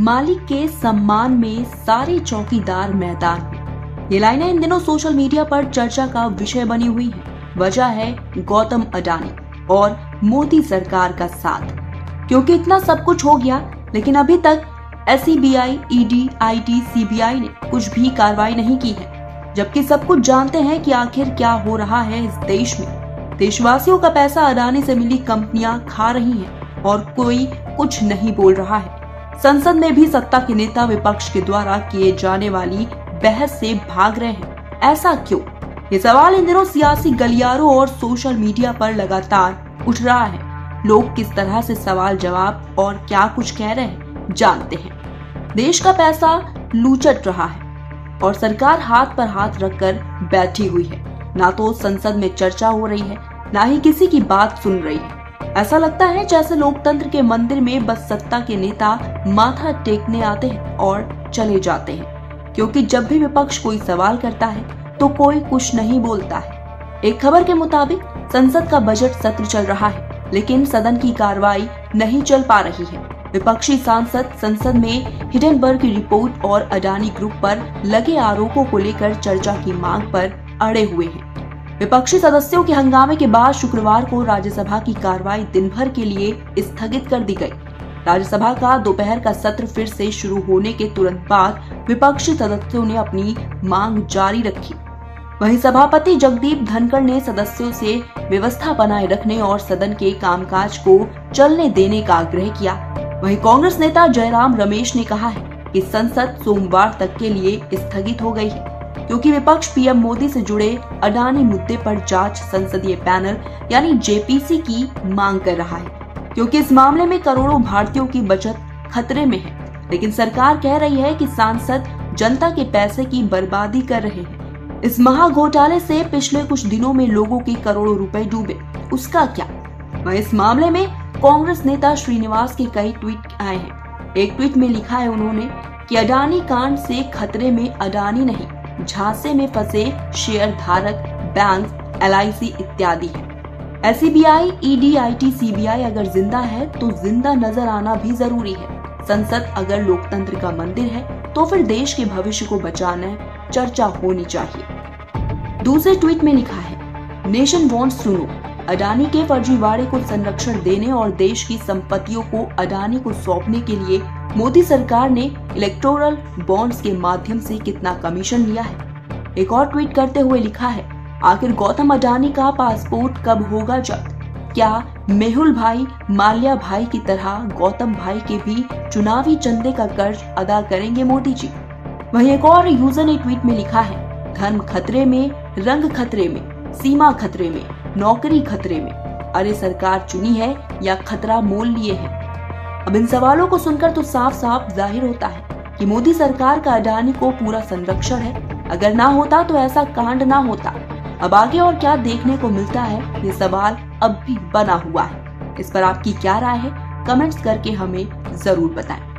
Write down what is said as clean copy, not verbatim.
मालिक के सम्मान में सारे चौकीदार मैदान में। ये लाइनें इन दिनों सोशल मीडिया पर चर्चा का विषय बनी हुई है। वजह है गौतम अडानी और मोदी सरकार का साथ, क्योंकि इतना सब कुछ हो गया लेकिन अभी तक एसईबीआई, ईडी, आईटी, सीबीआई ने कुछ भी कार्रवाई नहीं की है, जबकि सब कुछ जानते हैं कि आखिर क्या हो रहा है इस देश में। देशवासियों का पैसा अडानी से मिली कंपनियां खा रही हैं और कोई कुछ नहीं बोल रहा है। संसद में भी सत्ता के नेता विपक्ष के द्वारा किए जाने वाली बहस से भाग रहे हैं। ऐसा क्यों? ये सवाल इन दिनों सियासी गलियारों और सोशल मीडिया पर लगातार उठ रहा है। लोग किस तरह से सवाल जवाब और क्या कुछ कह रहे हैं जानते हैं। देश का पैसा लूचट रहा है और सरकार हाथ पर हाथ रखकर बैठी हुई है। ना तो संसद में चर्चा हो रही है, ना ही किसी की बात सुन रही है। ऐसा लगता है जैसे लोकतंत्र के मंदिर में बस सत्ता के नेता माथा टेकने आते हैं और चले जाते हैं, क्योंकि जब भी विपक्ष कोई सवाल करता है तो कोई कुछ नहीं बोलता है। एक खबर के मुताबिक संसद का बजट सत्र चल रहा है, लेकिन सदन की कार्रवाई नहीं चल पा रही है। विपक्षी सांसद संसद में हिडेनबर्ग की रिपोर्ट और अडानी ग्रुप पर लगे आरोपों को लेकर चर्चा की मांग पर अड़े हुए हैं। विपक्षी सदस्यों के हंगामे के बाद शुक्रवार को राज्यसभा की कार्रवाई दिन भर के लिए स्थगित कर दी गई। राज्यसभा का दोपहर का सत्र फिर से शुरू होने के तुरंत बाद विपक्षी सदस्यों ने अपनी मांग जारी रखी। वहीं सभापति जगदीप धनखड़ ने सदस्यों से व्यवस्था बनाए रखने और सदन के कामकाज को चलने देने का आग्रह किया। वहीं कांग्रेस नेता जयराम रमेश ने कहा है कि संसद सोमवार तक के लिए स्थगित हो गई है, क्योंकि विपक्ष पीएम मोदी से जुड़े अडानी मुद्दे पर जांच संसदीय पैनल यानी जेपीसी की मांग कर रहा है, क्योंकि इस मामले में करोड़ों भारतीयों की बचत खतरे में है। लेकिन सरकार कह रही है कि सांसद जनता के पैसे की बर्बादी कर रहे हैं। इस महा घोटाले से पिछले कुछ दिनों में लोगों के करोड़ों रुपए डूबे, उसका क्या? वहीं इस मामले में कांग्रेस नेता श्रीनिवास के कई ट्वीट आए हैं। एक ट्वीट में लिखा है उन्होंने कि अडानी कांड से खतरे में अडानी नहीं, झांसे में फंसे शेयर धारक, बैंक, एलआईसी इत्यादि है। एसईबीआई, ईडी, आईटी, सीबीआई अगर जिंदा है तो जिंदा नजर आना भी जरूरी है। संसद अगर लोकतंत्र का मंदिर है तो फिर देश के भविष्य को बचाना चर्चा होनी चाहिए। दूसरे ट्वीट में लिखा है, nation wants to know, Adani के फर्जीवाड़े को संरक्षण देने और देश की संपत्तियों को अडानी को सौंपने के लिए मोदी सरकार ने इलेक्टोरल बॉन्ड्स के माध्यम से कितना कमीशन लिया है। एक और ट्वीट करते हुए लिखा है, आखिर गौतम अडानी का पासपोर्ट कब होगा जब्त? क्या मेहुल भाई, माल्या भाई की तरह गौतम भाई के भी चुनावी चंदे का कर्ज अदा करेंगे मोदी जी? वहीं एक और यूजर ने ट्वीट में लिखा है, धर्म खतरे में, रंग खतरे में, सीमा खतरे में, नौकरी खतरे में। अरे सरकार चुनी है या खतरा मोल लिए है? अब इन सवालों को सुनकर तो साफ साफ जाहिर होता है कि मोदी सरकार का अडानी को पूरा संरक्षण है। अगर ना होता तो ऐसा कांड ना होता। अब आगे और क्या देखने को मिलता है, ये सवाल अब भी बना हुआ है। इस पर आपकी क्या राय है? कमेंट्स करके हमें जरूर बताएं।